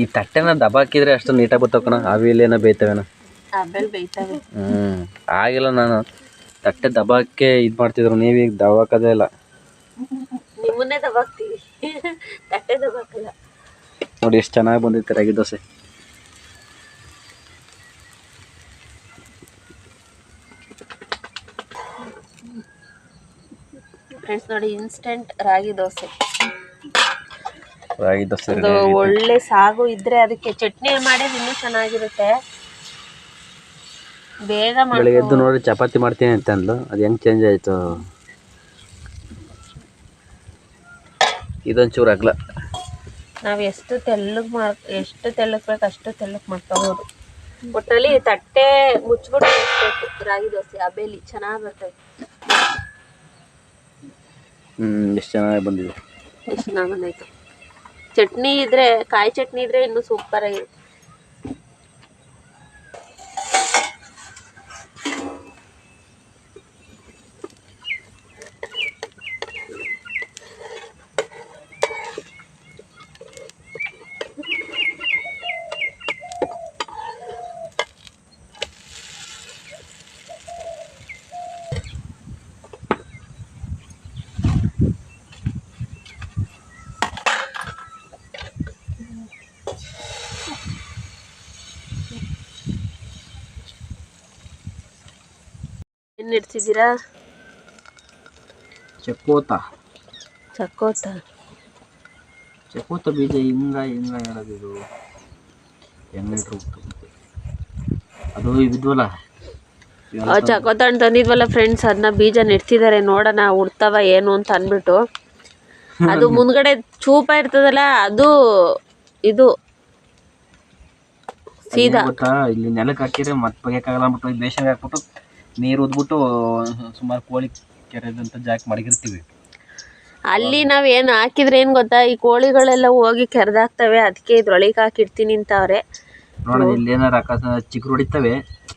ಈ ತಟ್ಟೆನ ದಬ ಹಾಕಿದ್ರೆ ಅಷ್ಟು ನೀಟಾಗಿ ಬರ್ತವಕಣ. ಆವಿಲೇನೋ ಬೇಯ್ತವೇನ? ಆಮೇಲೆ ಬೇಯ್ತವೆ. ಆಗಿಲ್ಲ, ನಾನು ತಟ್ಟೆ ದಬಾಕ್ಕೆ ಇದು ಮಾಡ್ತಿದ್ರು, ನೀವೀಗ ದಬಾಕೋದೇ ಇಲ್ಲ. ನಿಮ್ಮನ್ನೇ ದಬಾಕ್ತೀವಿ, ತಟ್ಟೆ ದಬಾಕಲ್ಲ. ನೋಡಿ ಎಷ್ಟು ಚೆನ್ನಾಗಿ ಬಂದೈತೆ ರಾಗಿ ದೋಸೆ. ಫ್ರೆಂಡ್ಸ್ ನೋಡಿ, ಇನ್ಸ್ಟೆಂಟ್ ರಾಗಿ ದೋಸೆ. ಅದು ಒಳ್ಳೆ ಸಾಗು ಇದ್ರೆ ಅದಕ್ಕೆ ಚಟ್ನಿ ಮಾಡಿದ್ರೆ ಇನ್ನೂ ಚೆನ್ನಾಗಿರುತ್ತೆ. ಬೇಗ ಬೆಳಗ್ಗೆ ಎದ್ದು ನೋಡಿ ಚಪಾತಿ ಮಾಡ್ತೀನಿ ಅಂತ ಅಂದ್ಲು, ಅದು ಹೆಂಗೆ ಚೇಂಜ್ ಆಯಿತು. ಇದೊಂಚೂರು ಅಗಲ. ನಾವು ಎಷ್ಟು ತೆಳ್ಳಗೆ ಬೇಕು ಅಷ್ಟು ತೆಳ್ಳಗೆ ಮಾಡ್ಕೋಬೋದು. ಒಟ್ಟಲ್ಲಿ ತಟ್ಟೆ ಮುಚ್ಬಿಟ್ಟು ಬೇಯಿಸ್ಬೇಕು ರಾಗಿ ದೋಸೆ. ಹಬೆಲಿ ಚೆನ್ನಾಗಿ ಬರ್ತದೆ. ಎಷ್ಟು ಚೆನ್ನಾಗಿ ಬಂದಿದೆ. ಎಷ್ಟು ಚೆನ್ನಾಗಿ ಬಂದೈತೆ. ಚಟ್ನಿ ಇದ್ರೆ, ಕಾಯಿ ಚಟ್ನಿ ಇದ್ರೆ ಇನ್ನೂ ಸೂಪರ್ ಆಗಿರುತ್ತೆ. ಇಡ್ತಿದ್ದೀರಾ? ಚಕೋತ ಬೀಜ ಹಿಂಗ ಹೇಳೋದು ಹೆಂಗಿಟ್ರು ಅದು ಇದ್ವಲ್ಲ ಚಕೋತ ಹಣ್ಣು ತಂದಿದ್ವಲ್ಲ ಫ್ರೆಂಡ್ಸ್, ಅದನ್ನ ಬೀಜ ನೆಡ್ತಿದ್ದಾರೆ. ನೋಡೋಣ ಹುಡ್ತಾವ ಏನು ಅಂತ ಅಂದ್ಬಿಟ್ಟು. ಅದು ಮುಂದ್ಗಡೆ ಚೂಪ ಇರ್ತದಲ್ಲ, ಅದು ಇದು ಸೀದಾ ಗೊತ್ತಾ, ಇಲ್ಲಿ ನೆಲಕ್ಕೆ ಹಾಕಿದ್ರೆ ಮತ್ತೆ ಬಗೆಯಕ್ಕಾಗಲ್ಲ ಅಂದ್ಬಿಟ್ಟು ಬೇಷಾಗ ಹಾಕ್ಬಿಟ್ಟು ನೀರು ಉದ್ಬಿಟ್ಟು ಸುಮಾರು ಕೋಳಿ ಕೆರೆದಂತ ಜಾಕ್ ಮಡಗಿರ್ತೀವಿ. ಅಲ್ಲಿ ನಾವ್ ಏನು ಹಾಕಿದ್ರೆ ಏನ್ ಗೊತ್ತಾ, ಈ ಕೋಳಿಗಳೆಲ್ಲ ಹೋಗಿ ಕೆರೆದಾಕ್ತವೆ. ಅದಕ್ಕೆ ಇದ್ರೊಳಗೆ ಹಾಕಿಡ್ತೀನಿ ಅಂತವ್ರೆ. ನೋಡೋಣ ಇಲ್ಲಿ ಏನಾರ ಚಿಗುರು ಹೊಡಿತವೆ.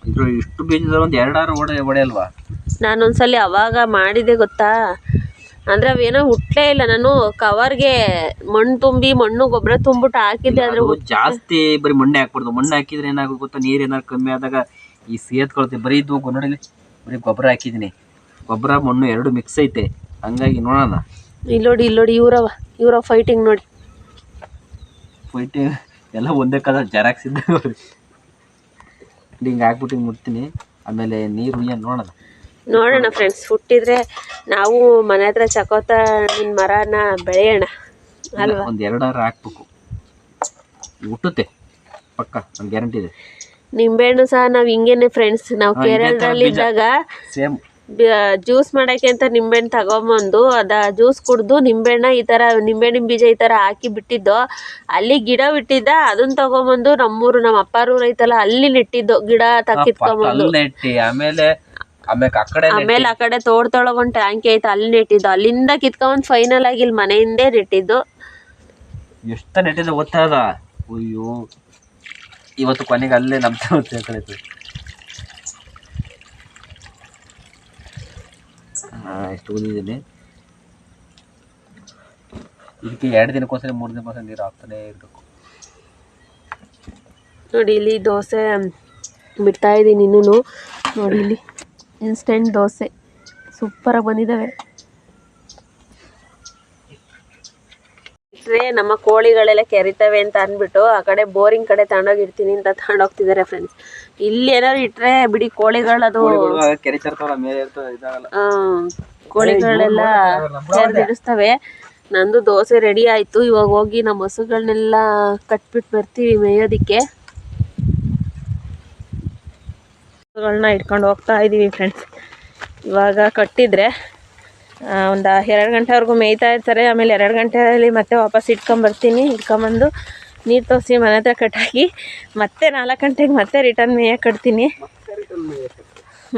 ಇದ್ರ ಇಷ್ಟು ಬೀಜದ ಒಂದು 2 ಹೊಡೆಯಲ್ವಾ? ನಾನೊಂದ್ಸಲಿ ಅವಾಗ ಮಾಡಿದೆ ಗೊತ್ತಾ, ಅಂದ್ರೆ ಅವೇನೋ ಹುಟ್ಲೇ ಇಲ್ಲ. ನಾನು ಕವರ್ಗೆ ಮಣ್ಣು ತುಂಬಿ ಮಣ್ಣು ಗೊಬ್ಬರ ತುಂಬಿಟ್ಟು ಹಾಕಿದ್ದೆ. ಆದ್ರೆ ಜಾಸ್ತಿ ಬರೀ ಮಣ್ಣೆ ಹಾಕ್ಬಿಡ್ದು. ಮಣ್ಣು ಹಾಕಿದ್ರೆ ಏನಾಗುತ್ತೆ ಗೊತ್ತಾ, ನೀರು ಏನಾರು ಕಮ್ಮಿ ಆದಾಗ ಈ ಸೇತ್ಕೊಳ್ತೀವಿ. ಬರೀ ಇದು ನೋಡಿ, ಬರೀ ಗೊಬ್ಬರ ಹಾಕಿದ್ದೀನಿ. ಗೊಬ್ಬರ ಮಣ್ಣು 2 ಮಿಕ್ಸ್ ಐತೆ. ಹಂಗಾಗಿ ನೋಡೋಣ. ಇಲ್ಲೋಡಿ ಇವರ ಫೈಟಿಂಗ್ ನೋಡಿ. ಫೈಟಿಂಗ್ ಎಲ್ಲ ಒಂದೇ ಕಾಲ ಜೆರಾಕ್ಸ್ ಇದ್ದ ಹಿಂಗೆ ಹಾಕ್ಬಿಟ್ಟು ಹಿಂಗೆ ಮುಟ್ತೀನಿ. ಆಮೇಲೆ ನೀರು ಹುಯ್ಯ ನೋಡೋಣ ಫ್ರೆಂಡ್ಸ್. ಹುಟ್ಟಿದ್ರೆ ನಾವು ಮನೆ ಹತ್ರ ಚಕೋತ ಮರನ ಬೆಳೆಯೋಣ ಅಲ್ವಾ? ಒಂದು 2 ಹಾಕ್ಬೇಕು, ಹುಟ್ಟುತ್ತೆ ಪಕ್ಕ, ಒಂದು ಗ್ಯಾರಂಟಿ ಇದೆ. ನಿಂಬೆಹಣ್ಣು ಸಹ ನಾವು ಹಿಂಗೇನೆ ಫ್ರೆಂಡ್ಸ್, ನಾವು ಕೇರಳದಲ್ಲಿದ್ದಾಗ ಸೇಮ್ ಜ್ಯೂಸ್ ಮಾಡಕ್ಕೆ ಅಂತ ನಿಂಬೆಹಣ್ಣು ತಗೊಂಬಂದು ಜ್ಯೂಸ್ ಕುಡ್ದು ನಿಂಬೆಹಣ್ಣ ಈ ಥರ ನಿಂಬೆಹಣ್ಣಿನ ಬೀಜ ಈ ಥರ ಹಾಕಿ ಬಿಟ್ಟಿದ್ದು. ಅಲ್ಲಿ ಗಿಡ ಬಿಟ್ಟಿದ್ದ, ಅದನ್ನ ತಗೊಂಬಂದು ನಮ್ಮ ಅಪ್ಪಾರೂರ್ ಐತಲ್ಲ ಅಲ್ಲಿ ನೆಟ್ಟಿದ್ದು ಗಿಡ ಕಿತ್ಕೊಂಬಂದು. ಆಮೇಲೆ ಆ ಕಡೆ ತೋಟದೊಳಗೊಂದು ಟ್ಯಾಂಕಿ ಐತೆ, ಅಲ್ಲಿ ನೆಟ್ಟಿದ್ದು. ಅಲ್ಲಿಂದ ಕಿತ್ಕೊಂಡ್ ಫೈನಲ್ ಆಗಿ ಇಲ್ಲಿ ಮನೆ ಹಿಂದೆ ನೆಟ್ಟಿದ್ದು. ಎಷ್ಟು ನೆಟ್ಟಿದ್ದು ಗೊತ್ತಾದ? ಅಯ್ಯೋ, ಇವತ್ತು ಕೊನೆಗೆ ಅಲ್ಲೇ ನಮ್ಮ ಕಳೀತು. ಎಷ್ಟು ಓದಿದ್ದೀನಿ. ಇದಕ್ಕೆ 2 ದಿನಕ್ಕೋಸ್ಕರ 3 ದಿನಕ್ಕೋಸ್ಕರ ನೀರು ಹಾಕ್ತಾನೆ ಇರಬೇಕು. ನೋಡಿ ಇಲ್ಲಿ ದೋಸೆ ಬಿಡ್ತಾ ಇದ್ದೀನಿ ಇನ್ನೂ. ನೋಡಿ ಇಲ್ಲಿ ಇನ್ಸ್ಟೆಂಟ್ ದೋಸೆ ಸೂಪರಾಗಿ ಬಂದಿದ್ದಾವೆ. ನಮ್ಮ ಕೋಳಿಗಳೆಲ್ಲ ಕೆರಿತವೆ ಅಂತ ಅಂದ್ಬಿಟ್ಟು ಆ ಕಡೆ ಬೋರಿಂಗ್ ಕಡೆ ತಗೊಂಡೋಗಿರ್ತೀನಿ ಅಂತ ತಗೊಂಡೋಗ್ತಿದ್ದಾರೆ ಫ್ರೆಂಡ್ಸ್. ಇಲ್ಲಿ ಏನಾದ್ರು ಇಟ್ರೆ ಬಿಡಿ ಕೋಳಿಗಳದು ಕೋಳಿಗಳೆಲ್ಲ ಕೆರೆದಿಡಿಸ್ತವೆ. ನಂದು ದೋಸೆ ರೆಡಿ ಆಯಿತು. ಇವಾಗ ಹೋಗಿ ನಮ್ಮ ಹಸುಗಳನ್ನೆಲ್ಲ ಕಟ್ಬಿಟ್ಟು ಬರ್ತೀವಿ ಮೇಯೋದಕ್ಕೆ. ಹಸುಗಳನ್ನ ಇಟ್ಕೊಂಡು ಹೋಗ್ತಾ ಇದ್ದೀವಿ ಫ್ರೆಂಡ್ಸ್. ಇವಾಗ ಕಟ್ಟಿದರೆ ಒಂದು 2 ಗಂಟೆವರೆಗೂ ಮೇಯ್ತಾ ಇರ್ತಾರೆ. ಆಮೇಲೆ 2 ಗಂಟೆಯಲ್ಲಿ ಮತ್ತೆ ವಾಪಸ್ ಇಟ್ಕೊಂಬರ್ತೀನಿ. ಇಟ್ಕೊಂಬಂದು ನೀರು ತೋರಿಸಿ ಮನೆ ಹತ್ರ ಕಟ್ಟಾಕಿ ಮತ್ತೆ 4 ಗಂಟೆಗೆ ಮತ್ತೆ ರಿಟರ್ನ್ ಮೇಯಕ್ಕೆ ಕಟ್ತೀನಿ.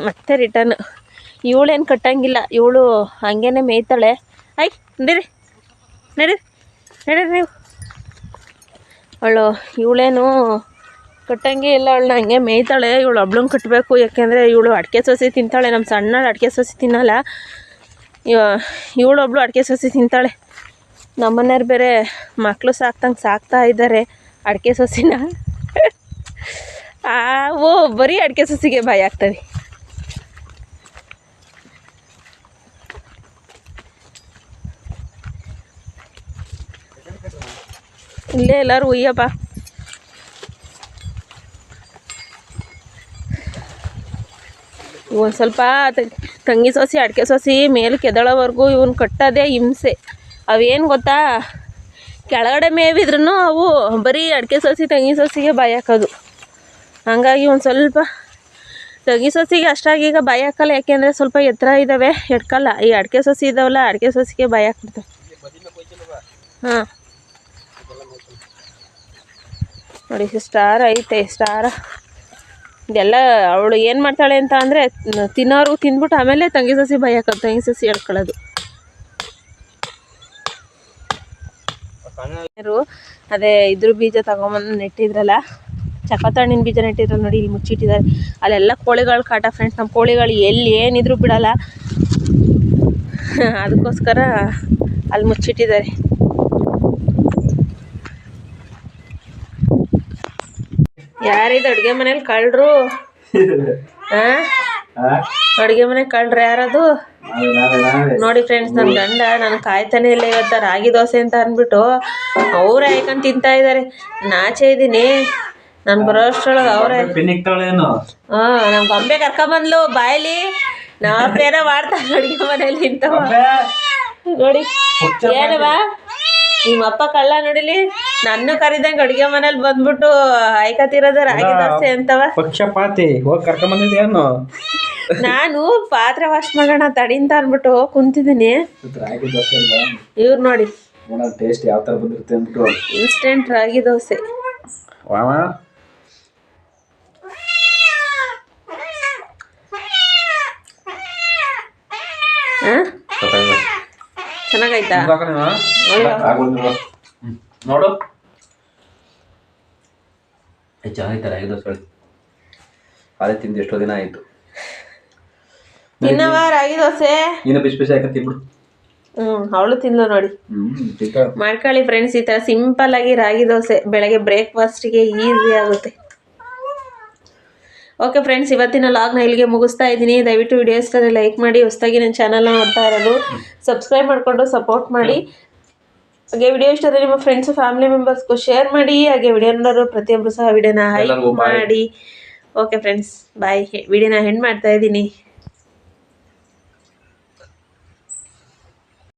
ಮತ್ತೆ ರಿಟರ್ನ್. ಇವಳೇನು ಕಟ್ಟಂಗಿಲ್ಲ, ಇವಳು ಹಂಗೇನೆ ಮೇಯ್ತಾಳೆ. ನಡೀರಿ ನೀವು. ಇವಳೇನು ಕಟ್ಟಂಗೆ ಇಲ್ಲ, ಅವಳನ್ನ ಹಂಗೆ ಮೇಯ್ತಾಳೆ. ಇವಳು ಒಬ್ಳನ್ನ ಕಟ್ಟಬೇಕು, ಯಾಕೆಂದರೆ ಇವಳು ಅಡಿಕೆ ಸೊಸೆ ತಿಂತಾಳೆ. ನಮ್ಮ ಸಣ್ಣ ಅಡಿಕೆ ಸೊಸೆ ತಿನ್ನಲ್ಲ. ಇವಳೊಬ್ಳು ಅಡಿಕೆ ಸೊಸೆ ತಿಂತಾಳೆ. ನಮ್ಮನೆಯವ್ರು ಬೇರೆ ಮಕ್ಕಳು ಸಾಕ್ತಾ ಇದ್ದಾರೆ ಅಡಿಕೆ ಸೊಸಿನ. ಬರೀ ಅಡಿಕೆ ಸೊಸಿಗೆ ಭಯ ಆಗ್ತವೆ. ಇಲ್ಲೇ ಎಲ್ಲರೂ ಉಯ್ಯಪ್ಪ. ಒಂದು ಸ್ವಲ್ಪ ತಂಗಿ ಸೊಸಿ ಅಡಿಕೆ ಸೊಸಿ ಮೇಲೆ ಕೆದಳೋವರೆಗೂ ಇವನು ಕಟ್ಟೋದೇ ಹಿಂಸೆ. ಅವೇನು ಗೊತ್ತಾ, ಕೆಳಗಡೆ ಮೇವಿದ್ರೂ ಅವು ಬರೀ ಅಡಿಕೆ ಸೊಸಿ ತಂಗಿ ಸೊಸಿಗೆ ಭಯ ಹಾಕೋದು. ಹಾಗಾಗಿ ಒಂದು ಸ್ವಲ್ಪ ತಂಗಿ ಸೊಸಿಗೆ ಅಷ್ಟಾಗಿ ಈಗ ಭಯ ಹಾಕಲ್ಲ, ಯಾಕೆಂದರೆ ಸ್ವಲ್ಪ ಎತ್ತರ ಇದ್ದಾವೆ, ಎಡ್ಕಲ್ಲ. ಈ ಅಡಿಕೆ ಸೊಸಿ ಇದ್ದಾವಲ್ಲ, ಅಡಿಕೆ ಸೊಸಿಗೆ ಭಯ ಹಾಕ್ಬಿಡ್ತವೆ. ಹಾಂ ನೋಡಿ, ಸ್ಟಾರ್ ಐತೆ ಸ್ಟಾರ. ಇದೆಲ್ಲ ಅವಳು ಏನು ಮಾಡ್ತಾಳೆ ಅಂತ ಅಂದರೆ, ತಿನ್ನೋರು ತಿಂದ್ಬಿಟ್ಟು ಆಮೇಲೆ ತಂಗಿ ಸಸಿ ಭಯ ಹಾಕೋದು, ತಂಗಿ ಸಸಿ ಹೇಳ್ಕೊಳ್ಳೋದು. ಅದೇ ಇದ್ರ ಬೀಜ ತಗೊಂಬಂದು ನೆಟ್ಟಿದ್ರಲ್ಲ, ಚಕೋತ ಹಣ್ಣಿನ ಬೀಜ ನೆಟ್ಟಿದ್ರಲ್ಲ ನೋಡಿ, ಇಲ್ಲಿ ಮುಚ್ಚಿಟ್ಟಿದ್ದಾರೆ. ಅಲ್ಲೆಲ್ಲ ಕೋಳಿಗಳು ಕಾಟ ಫ್ರೆಂಡ್ಸ್. ನಮ್ಮ ಕೋಳಿಗಳು ಎಲ್ಲಿ ಏನಿದ್ರು ಬಿಡಲ್ಲ, ಅದಕ್ಕೋಸ್ಕರ ಅಲ್ಲಿ ಮುಚ್ಚಿಟ್ಟಿದ್ದಾರೆ. ಯಾರಿದು ಅಡುಗೆ ಮನೇಲಿ ಕಳ್ಳರು? ಅಡುಗೆ ಮನೆ ಕಳ್ರು ಯಾರದು? ನೋಡಿ ಫ್ರೆಂಡ್ಸ್, ನನ್ನ ಗಂಡ ನಾನು ಕಾಯ್ತಾನೆ ಇಲ್ಲ ಇವತ್ತು ರಾಗಿ ದೋಸೆ ಅಂತ ಅಂದ್ಬಿಟ್ಟು ಅವರೇ ಹಾಕೊಂಡು ತಿಂತಾ ಇದ್ದಾರೆ. ನಾಚೆ ಇದ್ದೀನಿ ನಾನು ಬರೋ ಅಷ್ಟರೊಳಗೆ ಅವರೇ. ನಮ್ಮ ಗೊಂಬೆ ಕರ್ಕೊಂಬಂದ್ಲು ಬಾಯಲ್ಲಿ ನಾವೇನೋ ಮಾಡ್ತಾ ಅಡುಗೆ ಮನೇಲಿ ಇಂಥವ ನೋಡಿ ಏನವಾ ನಿಮ್ಮಪ್ಪ ಕಳ್ಳ ನೋಡಿಲಿ ನನ್ನ ಕರಿದಂಗೆ ಅಡುಗೆ ಮನೇಲಿ ಬಂದ್ಬಿಟ್ಟು ಆಯ್ಕತಿರೋದು ರಾಗಿ ದೋಸೆ ಅಂತವ ಪಕ್ಷಪಾತಿ ಹೋಗಿ ಕರ್ಕೊಂಬಂದಿದ್ದೇನು ನಾನು ಪಾತ್ರೆ ವಾಶ್ ಮಾಡೋಣ ತಡಿಂತ ಅಂದ್ಬಿಟ್ಟು ಕುಂತಿದ್ದೀನಿ. ರಾಗಿ ದೋಸೆ ಅಲ್ವಾ ಇವ್ರು ನೋಡಿ ನೋಡೋಣ ಟೇಸ್ಟ್ ಯಾವ ಥರ ಬಂದಿರುತ್ತೆ ಅಂದ್ಬಿಟ್ಟು ಇನ್ಸ್ಟೆಂಟ್ ರಾಗಿ ದೋಸೆ. ವಾವ ಚೆನ್ನಾಗೈತಾ? ನೋಡು ಚೆನ್ನಾಗೈತೆ ರಾಗಿ ದೋಸೆ ಅದೇ ತಿಂದು ಎಷ್ಟೋ ದಿನ ಆಯಿತು. ತಿನ್ನವ ರಾಗಿ ದೋಸೆ ನೀನು ಬಿಸಿ ಬಿಸಿ ಹಾಕಿ ತಿನ್ಬಿಡು. ಅವಳು ತಿನ್ಲು ನೋಡಿ. ಮಾಡ್ಕೊಳ್ಳಿ ಫ್ರೆಂಡ್ಸ್, ಈ ಥರ ಸಿಂಪಲ್ ಆಗಿ ರಾಗಿ ದೋಸೆ ಬೆಳಗ್ಗೆ ಬ್ರೇಕ್ಫಾಸ್ಟ್ಗೆ ಈಸಿ ಆಗುತ್ತೆ. ಓಕೆ ಫ್ರೆಂಡ್ಸ್, ಇವತ್ತಿನ ಲಾಗ್ನ ಇಲ್ಲಿಗೆ ಮುಗಿಸ್ತಾ ಇದ್ದೀನಿ. ದಯವಿಟ್ಟು ವಿಡಿಯೋ ಇಷ್ಟದಲ್ಲಿ ಲೈಕ್ ಮಾಡಿ, ಹೊಸದಾಗಿ ನನ್ನ ಚಾನಲ್ನ ನೋಡ್ತಾ ಇರೋದು ಸಬ್ಸ್ಕ್ರೈಬ್ ಮಾಡಿಕೊಂಡು ಸಪೋರ್ಟ್ ಮಾಡಿ. ಹಾಗೆ ವಿಡಿಯೋ ಇಷ್ಟದಲ್ಲಿ ನಿಮ್ಮ ಫ್ರೆಂಡ್ಸ್ ಫ್ಯಾಮಿಲಿ ಮೆಂಬರ್ಸ್ಗೂ ಶೇರ್ ಮಾಡಿ. ಹಾಗೆ ವಿಡಿಯೋ ನೋಡೋರು ಪ್ರತಿಯೊಬ್ಬರು ಸಹ ವಿಡಿಯೋನ ಹೈಪ್ ಮಾಡಿ. ಓಕೆ ಫ್ರೆಂಡ್ಸ್, ಬಾಯ್. ವಿಡಿಯೋನ ಹೆಂಡ್ ಮಾಡ್ತಾ ಇದ್ದೀನಿ.